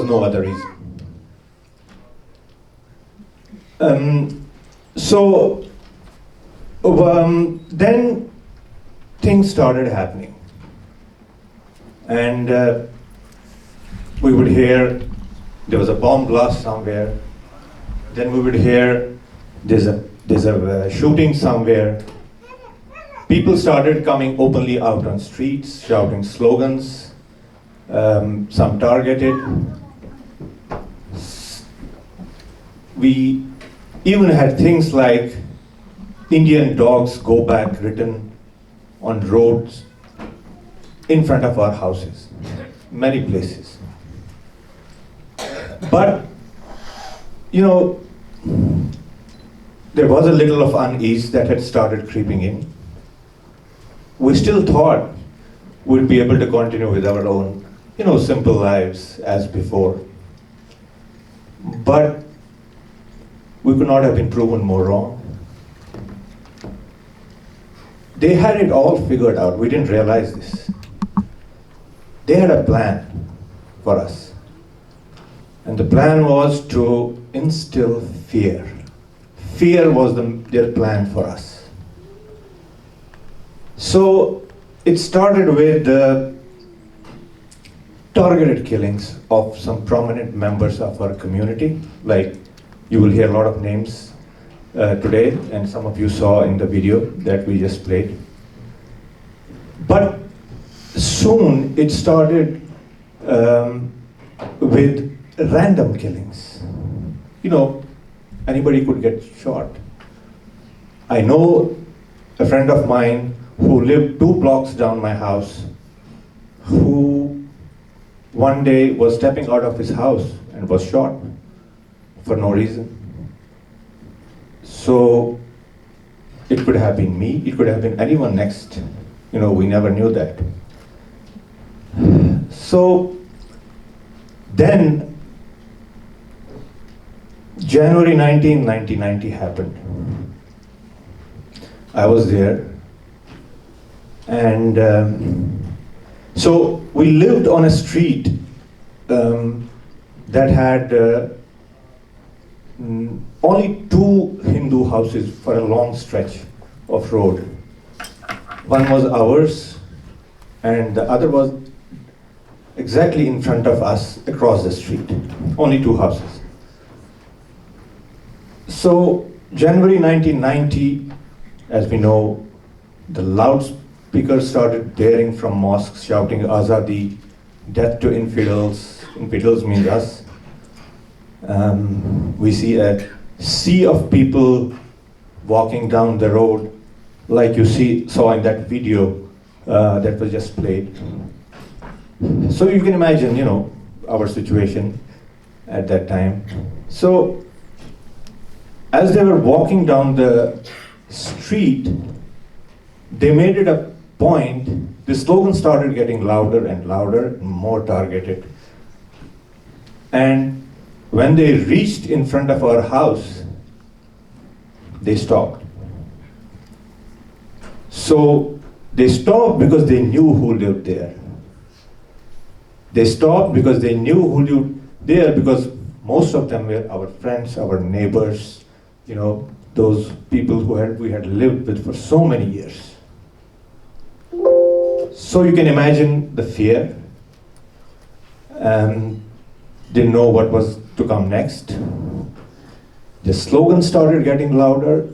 was no other reason. Then things started happening. And we would hear there was a bomb blast somewhere. Then we would hear there's a shooting somewhere. People started coming openly out on streets, shouting slogans, some targeted. We even had things like Indian dogs go back written on roads in front of our houses, many places. But, there was a little of unease that had started creeping in. We still thought we'd be able to continue with our own, simple lives as before. But we could not have been proven more wrong. They had it all figured out. We didn't realize this. They had a plan for us. And the plan was to instill fear. Fear was their plan for us. So it started with targeted killings of some prominent members of our community. Like, you will hear a lot of names today, and some of you saw in the video that we just played. But soon it started with random killings. Anybody could get shot. I know a friend of mine who lived 2 blocks down my house, who one day was stepping out of his house and was shot for no reason. So it could have been me, it could have been anyone next. We never knew that. So then January 19, 1990 happened. I was there. And so we lived on a street that had only 2 Hindu houses for a long stretch of road. One was ours, and the other was exactly in front of us across the street. Only 2 houses. So January 1990, as we know, the loudspeakers started blaring from mosques, shouting Azadi, death to infidels. Infidels means us. We see a sea of people walking down the road, like you saw in that video that was just played. So you can imagine, our situation at that time. So as they were walking down the street, they made it a point. The slogan started getting louder and louder, and more targeted. And when they reached in front of our house, they stopped. So they stopped because they knew who lived there. They stopped because they knew who lived there, because most of them were our friends, our neighbors, those people who we had lived with for so many years. So you can imagine the fear. Didn't know what was to come next. The slogan started getting louder.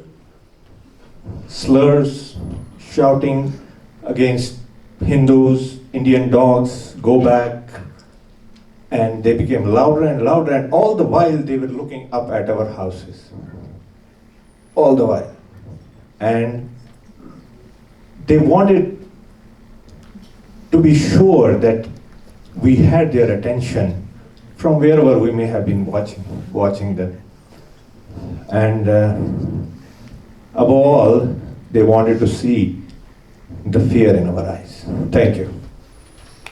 Slurs, shouting against Hindus, Indian dogs, go back. And they became louder and louder, and all the while they were looking up at our houses. All the while. And they wanted to be sure that we had their attention from wherever we may have been watching them. And above all, they wanted to see the fear in our eyes. Thank you.